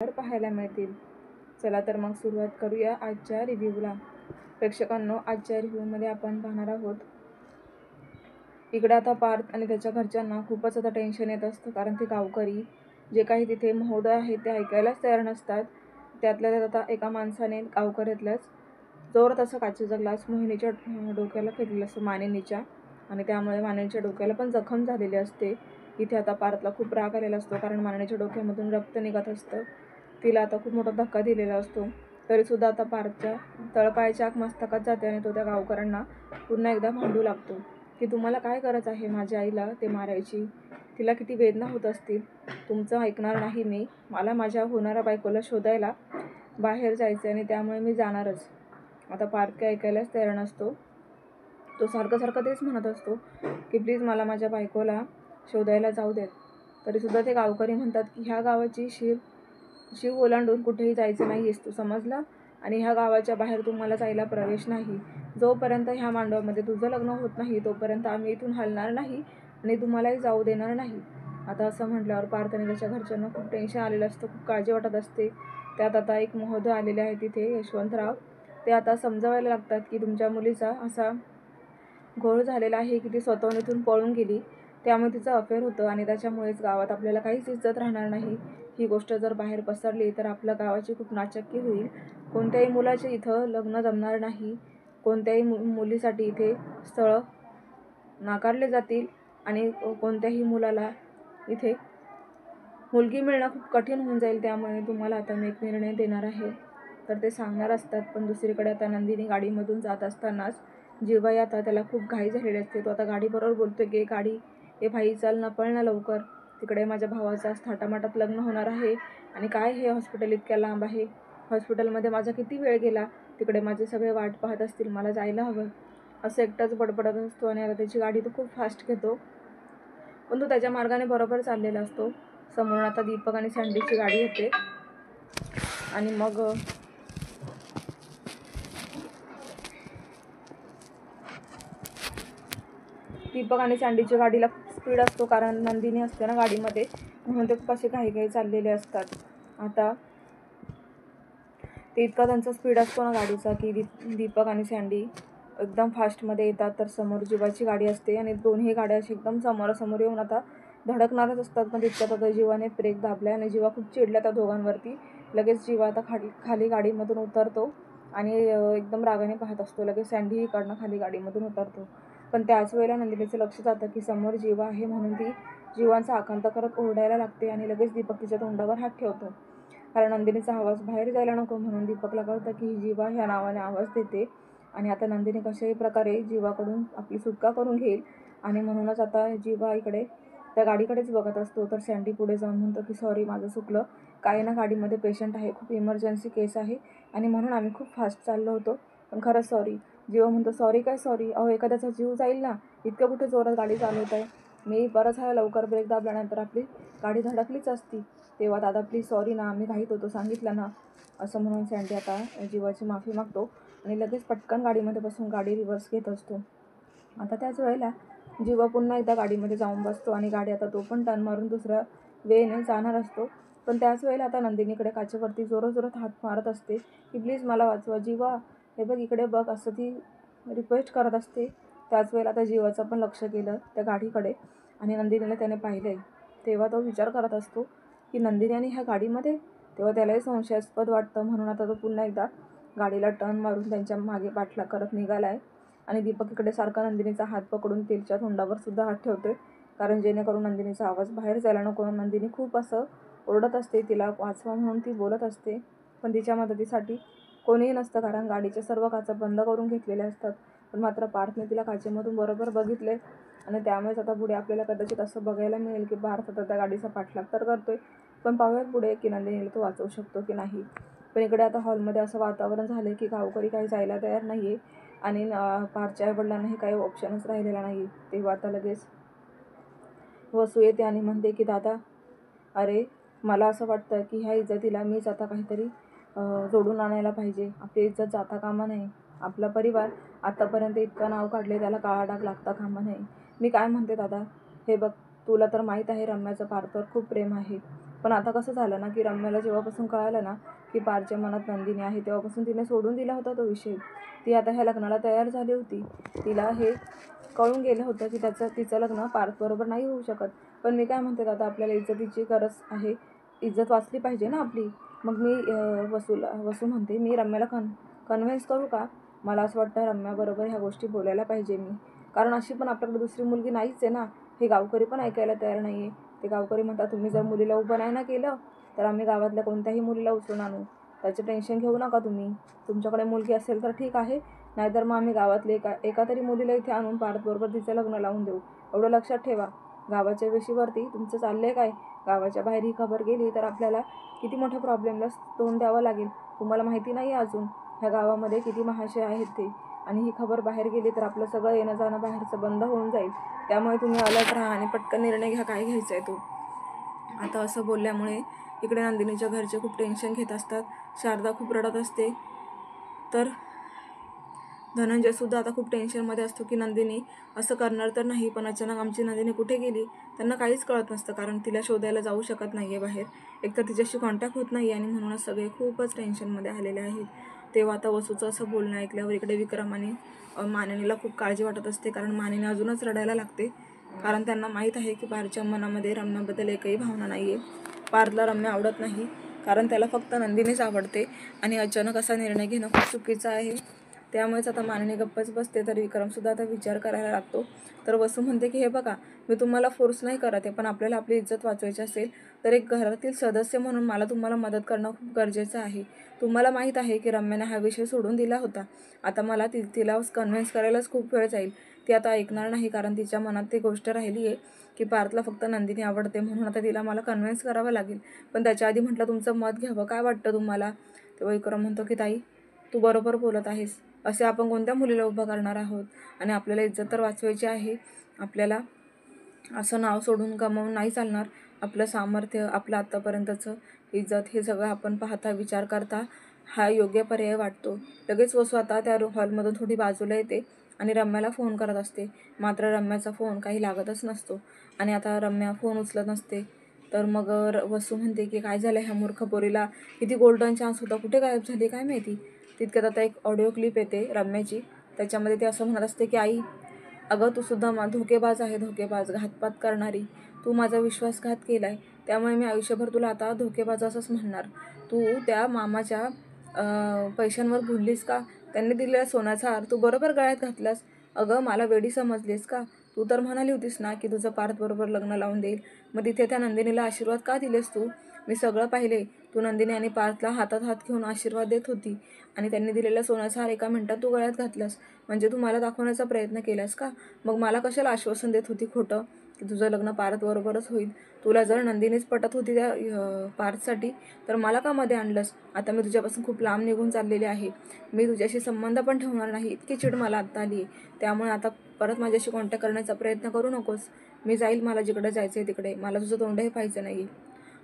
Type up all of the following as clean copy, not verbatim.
पाहायला मिळतील. चला तर मग सुरुवात करूया आजच्या रिव्ह्यूला. प्रेक्षकांनो, आजच्या रिव्ह्यूमध्ये आपण पाहणार आहोत, इकडे आता पार्थ आणि त्याच्या घरच्यांना खूपच आता टेन्शन येत असतं, कारण ते गावकरी जे काही तिथे महोदय आहेत ते ऐकायलाच तयार नसतात. त्यातल्या त्यात आता एका माणसाने गावकऱ्यातल्याच जोरात असं काचेचा ग्लास मोहिनीच्या डोक्याला फेकलेला असतो, मानिनीच्या, आणि त्यामुळे मानिनीच्या डोक्याला पण जखम झालेली असते. इथे आता पार्थला खूप राग आलेला असतो, कारण मानिनीच्या डोक्यामधून रक्त निघत असतं. तिला आता खूप मोठा धक्का दिलेला असतो. तरीसुद्धा आता पार्थच्या तळपायाच्या आग मस्तकात जाते आणि तो त्या गावकऱ्यांना पुन्हा एकदा भांडू लागतो की तुम्हाला काय गरज आहे माझ्या आईला ते मारायची? तिला किती वेदना होत असतील. तुमचं ऐकणार नाही मी. मला माझ्या होणाऱ्या बायकोला शोधायला बाहेर जायचं आणि त्यामुळे मी जाणारच. आता पार्थ काय ऐकायलाच तयार नसतो. तो सारखं तेच म्हणत असतो की प्लीज मला माझ्या बायकोला शोधायला जाऊ देत. तरीसुद्धा ते गावकरी म्हणतात की ह्या गावाची शिव ओलांडून कुठेही जायचं नाही आहेस तू, समजलं? आणि ह्या गावाच्या बाहेर तुम्हाला जायला प्रवेश नाही. जोपर्यंत ह्या मांडवामध्ये तुझं लग्न होत नाही तोपर्यंत आम्ही इथून हलणार नाही आणि तुम्हालाही जाऊ देणार नाही. आता असं म्हटल्यावर पार्थ आणि त्याच्या घरच्यांना खूप टेन्शन आलेलं असतं, खूप काळजी वाटत असते. त्यात आता एक महोदय आलेले आहे तिथे, यशवंतराव. ते आता समजावायला लागतात की तुमच्या मुलीचा असा घोळ झालेला आहे की ती स्वतःहून इथून पळून गेली, त्यामुळे तिचं अफेअर होतं आणि त्याच्यामुळेच गावात आपल्याला काहीच इज्जत राहणार नाही. ही गोष्ट जर बाहेर पसरली तर आपल्या गावाची खूप नाचक्की होईल. कोणत्याही मुलाचे इथं लग्न जमणार नाही. कोणत्याही मुलीसाठी इथे स्थळं नाकारले जातील आणि कोणत्याही मुलाला इथे मुलगी मिळणं खूप कठीण होऊन जाईल. त्यामुळे तुम्हाला आता मी एक निर्णय देणार आहे. तर ते सांगणार असतात, पण दुसरीकडे आता नंदिनी गाडीमधून जात असतानाच जीवाई आता त्याला खूप घाई झालेली असते. तो आता गाडीबरोबर बोलतोय की गाडी, ए भाई चल ना, पळ ना लवकर. तिकडे माझ्या भावाचा थाटामाटात लग्न होणार आहे आणि काय हे हॉस्पिटल इतक्या लांब आहे. हॉस्पिटलमध्ये माझा किती वेळ गेला. तिकडे माझे सगळे वाट पाहत असतील, मला जायला हवं. असं एकटाच बडबडत असतो आणि आता त्याची गाडी तो खूप फास्ट घेतो, पण तो त्याच्या मार्गाने बरोबर चाललेला असतो. समोरून आता दीपक आणि सँडीची गाडी येते आणि मग दीपक आणि सँडीच्या गाडीला खूप स्पीड असतो, कारण नंदिनी असते ना गाडीमध्ये, म्हणून ते खूप असे घाई चाललेले असतात. आता ते इतका त्यांचा स्पीड असतो ना गाडीचा की दीपक आणि सँडी एकदम फास्टमध्ये येतात. तर समोर जीवाची गाडी असते आणि दोन्ही गाड्या अशी एकदम समोरासमोर येऊन आता धडकणारच असतात. पण तितक्यात आता जीवाने ब्रेक दाबला आणि जीवा खूप चिडला त्या दोघांवरती. लगेच जीवा आता खाली गाडीमधून उतरतो आणि एकदम रागाने पाहत असतो. लगेच सँडी इकडनं खाली गाडीमधून उतरतो. पण त्याच वेळेला नंदिनीचं लक्ष जातं की समोर जीवा आहे, म्हणून ती जीवांचा आकांत करत ओरडायला लागते आणि लगेच दीपक तिच्या तोंडावर हात ठेवतो, कारण नंदिनीचा आवाज बाहेर जायला नको म्हणून. दीपकला कळतं की ही जीवा ह्या नावाने आवाज देते आणि आता नंदिनी कशाही प्रकारे जीवाकडून आपली सुटका करून घेईल. आणि म्हणूनच आता जीवा इकडे त्या गाडीकडेच बघत असतो. तर सँडी पुढे जाऊन म्हणतो की सॉरी, माझं चुकलं. काय ना, गाडीमध्ये पेशंट आहे, खूप इमर्जन्सी केस आहे आणि म्हणून आम्ही खूप फास्ट चाललो होतो, पण खरंच सॉरी. जीवा म्हणतो सॉरी काय सॉरी, अहो एखाद्याचा जीव जाईल ना, इतकं कुठे जोरात गाडी चालवत आहे. मी बरं झालं लवकर ब्रेक दाबल्यानंतर आपली गाडी धडकलीच असती. तेव्हा दादा प्लीज सॉरी ना, आम्ही घाईत होतो, सांगितलं ना. असं म्हणून सँडी आता जीवाची माफी मागतो आणि लगेच पटकन गाडीमध्ये बसून गाडी रिव्हर्स घेत असतो. आता त्याच वेळेला जीवा पुन्हा एकदा गाडीमध्ये जाऊन बसतो आणि गाडी आता तो पण टर्न मारून दुसऱ्या वेने जाणार असतो. पण त्याच वेळेला आता नंदिनीकडे काचेवरती जोरात हात मारत असते की प्लीज मला वाचवा जीवा, हे बघ इकडे बघ, असं ती रिक्वेस्ट करत असते. त्याच वेळेला आता जीवाचं पण लक्ष गेलं त्या गाडीकडे आणि नंदिनीला त्याने पाहिलं. तेव्हा तो विचार करत असतो की नंदिनी आणि ह्या गाडीमध्ये. तेव्हा त्यालाही संशयास्पद वाटतं, म्हणून आता तो पुन्हा एकदा गाडीला टर्न मारून त्यांच्या मागे पाठलाग करत निघालाय. आणि दीपक इकडे सारखा नंदिनीचा हात पकडून तिच्या तोंडावर सुद्धा हात ठेवतोय, कारण जेणेकरून नंदिनीचा आवाज बाहेर जायला नको. नंदिनी खूप असं ओरडत असते, तिला वाचवा म्हणून ती बोलत असते, पण तिच्या मदतीसाठी कोणीही नसतं, कारण गाडीच्या सर्व काचा बंद करून घेतलेल्या असतात. पण मात्र पार्थने तिला काचेमधून बरोबर बघितले आणि त्यामुळेच आता पुढे आपल्याला कदाचित असं बघायला मिळेल की पार्थ आता त्या गाडीचा पाठलाग तर करतोय, पण पाहूयात पुढे की नंदिनीला तो वाचवू शकतो की नाही. पण इकडे आता हॉलमध्ये असं वातावरण झालं की गावकरी काही जायला तयार नाही आहे आणि पार्थच्या आईवडिलांनाही काही ऑप्शनच राहिलेला नाही. तेव्हा आता लगेच वसू येते आणि म्हणते की दादा, अरे मला असं वाटतं की ह्या इज्जतीला मीच आता काहीतरी जोडून आणायला पाहिजे. आपली इज्जत जाता कामा नये. आपला परिवार आतापर्यंत इतकं नाव काढले, त्याला काळा डाग लागता कामा नये. मी काय म्हणते दादा, हे बघ, तुला तर माहीत आहे रम्याचं पार्थवर खूप प्रेम आहे. पण आता कसं झालं ना की रम्याला जेव्हापासून कळालं ना की पारच्या मनात नंदिनी आहे, तेव्हापासून तिने सोडून दिला होता तो विषय. ती आता ह्या लग्नाला तयार झाली होती. तिला हे कळून गेलं होतं की तिचं लग्न पार्थबरोबर नाही होऊ शकत. पण मी काय म्हणते, आता आपल्याला इज्जतीची गरज आहे, इज्जत वाचली पाहिजे ना आपली. मग मी वसू म्हणते, मी रम्याला कन्व्हिन्स करू का? मला असं वाटतं रम्याबरोबर ह्या गोष्टी बोलायला पाहिजे मी, कारण अशी पण आपल्याकडे दुसरी मुलगी नाहीच आहे ना. हे गावकरी पण ऐकायला तयार नाही आहे. ते गावकरी म्हणतात, तुम्ही जर मुलीला उभं नाही ना केलं तर आम्ही गावातल्या कोणत्याही मुलीला उचलून आणू, त्याचं टेन्शन घेऊ नका तुम्ही. तुमच्याकडे मुलगी असेल तर ठीक आहे, नाहीतर मग आम्ही गावातले एका तरी मुलीला इथे आणून पार्थबरोबर तिचं लग्न लावून देऊ. एवढं लक्षात ठेवा. गावाच्या वेशीवरती तुमचं चाललंय काय? गावाच्या बाहेर ही खबर गेली तर आपल्याला किती मोठ्या प्रॉब्लेमला तोंड द्यावं लागेल. तुम्हाला माहिती नाही अजून ह्या गावामध्ये किती महाशय आहेत ते, आणि ही खबर बाहेर गेली तर आपलं सगळं येणं जाणं बाहेरचं बंद होऊन जाईल. त्यामुळे तुम्ही अलर्ट राहा आणि पटकन निर्णय घ्या, काय घ्यायचा आहे तो. आता असं बोलल्यामुळे इकडे नंदिनीच्या घरचे खूप टेन्शन घेत असतात. शारदा खूप रडत असते. तर धनंजयसुद्धा आता खूप टेन्शनमध्ये असतो की नंदिनी असं करणार तर नाही, पण अचानक आमची नंदिनी कुठे गेली त्यांना काहीच कळत नसतं, कारण तिला शोधायला जाऊ शकत नाही आहे बाहेर. एकतर तिच्याशी कॉन्टॅक्ट होत नाही आणि म्हणूनच सगळे खूपच टेन्शनमध्ये आलेले आहेत. तेव्हा आता वसूचं असं बोलणं ऐकल्यावर इकडे विक्रम आणि मानिनीला खूप काळजी वाटत असते, कारण मानिनी अजूनच रडायला लागते. कारण त्यांना माहीत आहे की पारच्या मनामध्ये रम्याबद्दल एकही भावना नाही आहे. पारला रम्या आवडत नाही, कारण त्याला फक्त नंदिनीच आवडते आणि अचानक असा निर्णय घेणं खूप चुकीचं आहे. त्यामुळेच आता मानिनी गप्पच बसते. तर विक्रमसुद्धा आता विचार करायला लागतो. तर वसू म्हणते की हे बघा, मी तुम्हाला फोर्स नाही करत आहे, पण आपल्याला आपली इज्जत वाचवायची असेल तर एक घरातील सदस्य म्हणून मला तुम्हाला मदत करणं खूप गरजेचं आहे. तुम्हाला माहीत आहे की रम्याने हा विषय सोडून दिला होता. आता मला तिला कन्व्हिन्स करायलाच खूप वेळ जाईल. ती आता ऐकणार नाही, कारण तिच्या मनात ती गोष्ट राहिली आहे की पार्थला फक्त नंदिनी आवडते, म्हणून आता तिला मला कन्व्हिन्स करावं लागेल. पण त्याच्या आधी म्हटलं तुमचं मत घ्यावं, काय वाटतं तुम्हाला? तेव्हा विक्रम म्हणतो की ताई, तू बरोबर बोलत आहेस. असे आपण कोणत्या मुलीला उभं करणार आहोत, आणि आपल्याला इज्जत तर वाचवायची आहे. आपल्याला असं नाव सोडून गमावून नाही चालणार. आपलं सामर्थ्य, आपलं आत्तापर्यंतचं इज्जत, हे सगळं आपण पाहता विचार करता हा योग्य पर्याय वाटतो. लगेच वसू आता त्या हॉलमधून थोडी बाजूला येते आणि रम्याला फोन करत असते. मात्र रम्याचा फोन काही लागतच नसतो आणि आता रम्या फोन उचलत नसते. तर मग वसू म्हणते की काय झालं ह्या मूर्ख पोरीला, किती गोल्डन चान्स होता, कुठे गायब झाली काय माहिती. तितक्यात आता एक ऑडिओ क्लिप येते रम्याची. त्याच्यामध्ये ते असं म्हणत असते की आई, अगं तू सुद्धा धोकेबाज आहे, धोकेबाज, घातपात करणारी. तू माझा विश्वासघात केला आहे, त्यामुळे मी आयुष्यभर तुला आता धोकेबाज असंच म्हणणार. तू त्या मामाच्या पैशांवर भुललीस का? त्यांनी दिलेला सोन्याचा हार तू बरोबर गळ्यात घातलास. अगं मला वेडी समजलीस का? तू तर म्हणाली होतीस ना की तुझं पार्थबरोबर लग्न लावून देईल. मग तिथे त्या नंदिनीला आशीर्वाद का दिलेस तू? मी सगळं पाहिले. तू नंदिनी आणि पार्थला हातात हात घेऊन आशीर्वाद देत होती आणि त्यांनी दिलेला सोन्याचा हार एका मिनिटात तू गळ्यात घातलास. म्हणजे तू मला दाखवण्याचा प्रयत्न केलास का? मग मला कशाला आश्वासन देत होती खोटं की तुझं लग्न पार्थबरोबरच होईल? तुला जर नंदिनीच पटत होती त्या पार्थसाठी, तर मला का मध्ये आणलंस? आता मी तुझ्यापासून खूप लांब निघून चाललेले आहे. मी तुझ्याशी संबंध पण ठेवणार नाही, इतकी चिड मला आत्ता आली आहे. त्यामुळे आता परत माझ्याशी कॉन्टॅक्ट करण्याचा प्रयत्न करू नकोस. मी जाईल मला जिकडे जायचं आहे तिकडे. मला तुझं तोंडही पाहायचं नाही.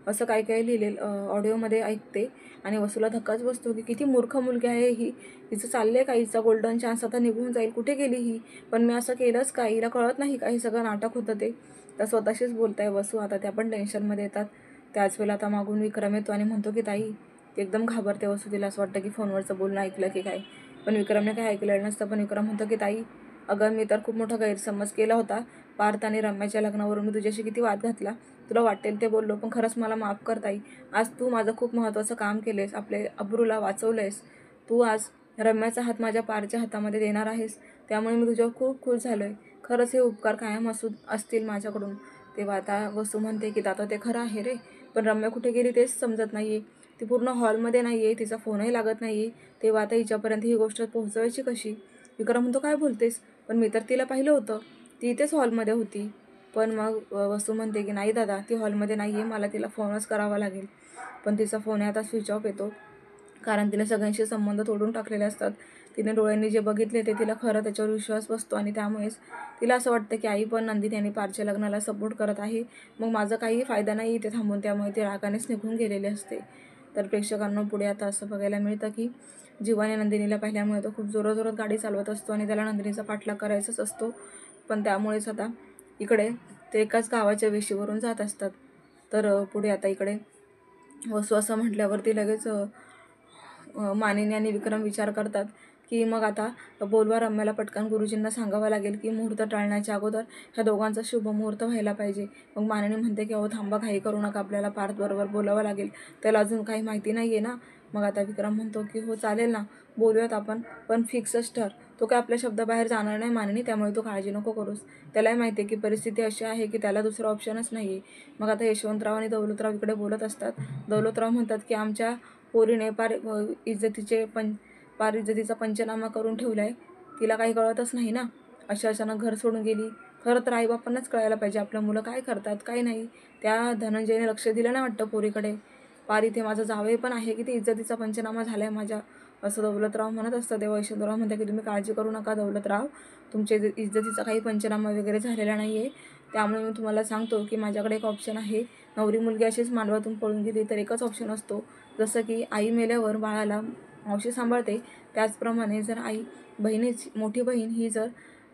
असं काय काय लिहिलेलं ऑडिओमध्ये ऐकते आणि वसूला धक्काच बसतो की किती मूर्ख मुलगी आहे ही. हिचं चाललं आहे का? हिचा गोल्डन चान्स आता निघून जाईल. कुठे गेली ही? पण मी असं केलंच का? हिला कळत नाही का हे सगळं नाटक होतं ते? तर स्वतःशीच बोलताय वसू. आता त्या पण टेन्शनमध्ये येतात. त्याच वेळेला आता मागून विक्रम येतो आणि म्हणतो की ताई. ती एकदम घाबरते वसू. तिला असं वाटतं की फोनवरचं बोलणं ऐकलं की काय, पण विक्रमने काय ऐकलेलं नसतं. पण विक्रम म्हणतो की ताई, अगं मी तर खूप मोठा गैरसमज केला होता. पार्थ आणि रम्याच्या लग्नावरून मी तुझ्याशी किती वाद घातला. तुला वाटेल ते बोललो, पण खरंच मला माफ कर ताई. आज तू माझं खूप महत्त्वाचं काम केलेस, आपले अब्रूला वाचवलंयस. तू आज रम्याचा हात माझ्या पारच्या हातामध्ये देणार आहेस, त्यामुळे मी तुझ्यावर खूप खुश झालो आहे. खरंच हे उपकार कायम असतील माझ्याकडून. तेव्हा आता वसू म्हणते की आता ते खरं आहे रे, पण रम्या कुठे गेली तेच समजत नाही आहे. ती पूर्ण हॉलमध्ये नाही आहे, तिचा फोनही लागत नाही आहे. तेव्हा आता हिच्यापर्यंत ही गोष्ट पोहोचवायची कशी? विक्रम म्हणतो काय बोलतेस? पण मी तर तिला पाहिलं होतं, ती इथेच हॉलमध्ये होती. पण मग वसू म्हणते की नाही दादा, ती हॉलमध्ये नाही आहे, मला तिला फोनच करावा लागेल. पण तिचा फोन आता स्विच ऑफ येतो, कारण तिने सगळ्यांशी संबंध तोडून टाकलेले असतात. तिने डोळ्यांनी जे बघितले ते तिला खरं त्याच्यावर विश्वास बसतो आणि त्यामुळेच तिला असं वाटतं की आई पण नंदिनी आणि पारच्या लग्नाला सपोर्ट करत आहे, मग माझा काही फायदा नाही इथे थांबून. त्यामुळे ती रागानेच निघून गेलेली असते. तर प्रेक्षकांना पुढे आता असं बघायला मिळतं की जीवाने नंदिनीला पाहिल्यामुळे तो खूप जोराजोरात गाडी चालवत असतो आणि त्याला नंदिनीचा पाठलाग करायचाच असतो. पण त्यामुळेच आता इकडे ते एकाच गावाच्या वेशीवरून जात असतात. तर पुढे आता इकडे वसू असं म्हटल्यावरती लगेच मानिनी आणि विक्रम विचार करतात की मग आता बोलवा रम्याला पटकन गुरुजींना सांगावं लागेल की मुहूर्त टाळण्याच्या अगोदर ह्या दोघांचा शुभ मुहूर्त व्हायला पाहिजे. मग मानिनी म्हणते की अहो थांबा, घाई करू नका, आपल्याला पार्थबरोबर बोलावं लागेल, त्याला अजून काही माहिती नाही आहे ना. मग आता विक्रम म्हणतो की हो चालेल ना, बोलूयात आपण, पण फिक्सच ठर, तो काय आपल्या शब्दाबाहेर जाणार नाही मानिनी, त्यामुळे तू काळजी नको करूस. त्यालाही माहिती आहे की परिस्थिती अशी आहे की त्याला दुसरा ऑप्शनच नाही आहे. मग आता यशवंतराव आणि दौलतराव इकडे बोलत असतात. दौलतराव म्हणतात की आमच्या पोरीने पार इज्जतीचा पंचनामा करून ठेवला आहे, तिला काही कळतच नाही ना, अशी अचानक घर सोडून गेली. खरं तर आईबापांनाच कळायला पाहिजे आपल्या मुलं काय करतात काय नाही. त्या धनंजयने लक्ष दिलं नाही वाटतं पोरीकडे. पार इथे माझा जावई पण आहे की ते इज्जतीचा पंचनामा झाला आहे माझ्या, असं दौलतराव म्हणत असतं. तेव्हा यशवंतराव म्हणतात की तुम्ही काळजी करू नका दौलतराव, तुमच्या इज्जतीचा काही पंचनामा वगैरे झालेला नाही आहे. त्यामुळे मी तुम्हाला सांगतो की माझ्याकडे एक ऑप्शन आहे. नवरी मुलगी अशीच मांडवातून पळून गेली तर एकच ऑप्शन असतो, जसं की आई मेल्यावर बाळाला मावशी सांभाळते, त्याचप्रमाणे जर मोठी बहीण ही जर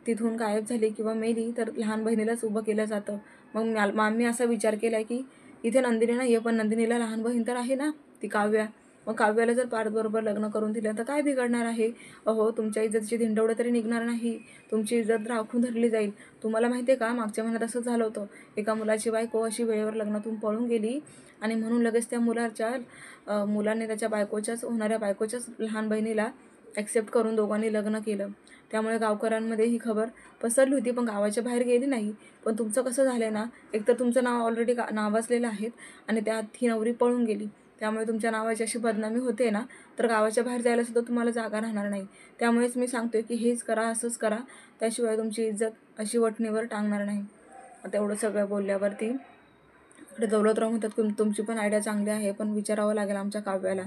तिथून गायब झाली किंवा मेली तर लहान बहिणीलाच उभं केलं जातं. मग आम्ही असा विचार केला आहे की इथे नंदिनी नाही आहे, पण नंदिनीला लहान बहीण तर आहे ना, ती काव्या. मग काव्याला जर पार्थबरोबर लग्न करून दिलं तर काय बिघडणार आहे. अहो तुमच्या इज्जतीची धिंडवडं तरी निघणार नाही, तुमची इज्जत राखून धरली जाईल. तुम्हाला माहिती आहे का, मागच्या महिन्यात असं झालं होतं, एका मुलाची बायको अशी वेळेवर लग्नातून पळून गेली आणि म्हणून लगेच त्या मुलाने त्याच्या होणाऱ्या बायकोच्याच लहान बहिणीला ॲक्सेप्ट करून दोघांनी लग्न केलं. त्यामुळे गावकऱ्यांमध्ये ही खबर पसरली होती, पण गावाच्या बाहेर गेली नाही. पण तुमचं कसं झालं आहे ना, एकतर तुमचं नाव ऑलरेडी नावाजलेलं आहे आणि त्यात ही नवरी पळून गेली, त्यामुळे तुमच्या नावाची अशी बदनामी होते ना, तर गावाच्या बाहेर जायला सुद्धा तुम्हाला जागा राहणार नाही. त्यामुळेच मी सांगतोय की हेच करा, असंच करा, त्याशिवाय तुमची इज्जत अशी वठणीवर टांगणार नाही. आता एवढं सगळं बोलल्यावरती इकडे दौलतराव म्हणतात की तुमची पण आयडिया चांगली आहे, पण विचारावं लागेल आमच्या काव्याला.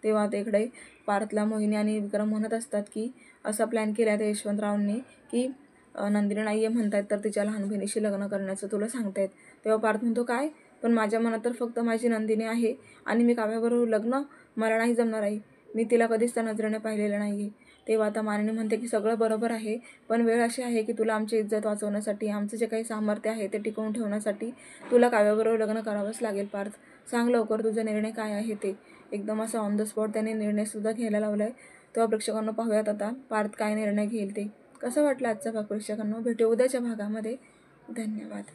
तेव्हा आता इकडे पार्थला मोहिनी आणि विक्रम म्हणत असतात की असा प्लॅन केला आहे त्या यशवंतरावांनी की नंदिनी नाही आहे म्हणतायत तर तिच्या लहान बहिणीशी लग्न करण्याचं तुला सांगतायत. तेव्हा पार्थ म्हणतो काय, पण माझ्या मनात तर फक्त माझी नंदिनी आहे आणि मी काव्याबरोबर लग्न मला नाही जमणार आहे, मी तिला कधीच त्या नजरेने पाहिलेलं नाही आहे. तेव्हा आता मानिनी म्हणते की सगळं बरोबर आहे, पण वेळ अशी आहे की तुला आमची इज्जत वाचवण्यासाठी, आमचं जे काही सामर्थ्य आहे ते टिकवून ठेवण्यासाठी तुला काव्याबरोबर लग्न करावंच लागेल. पार्थ, सांग लवकर तुझा निर्णय काय आहे ते. एकदम असं ऑन द स्पॉट त्याने निर्णयसुद्धा घ्यायला लावला आहे. तेव्हा प्रेक्षकांना पाहूयात आता पार्थ काय निर्णय घेईल ते. कसं वाटलं आजचा भाग प्रेक्षकांना. भेटू उद्याच्या भागामध्ये. धन्यवाद.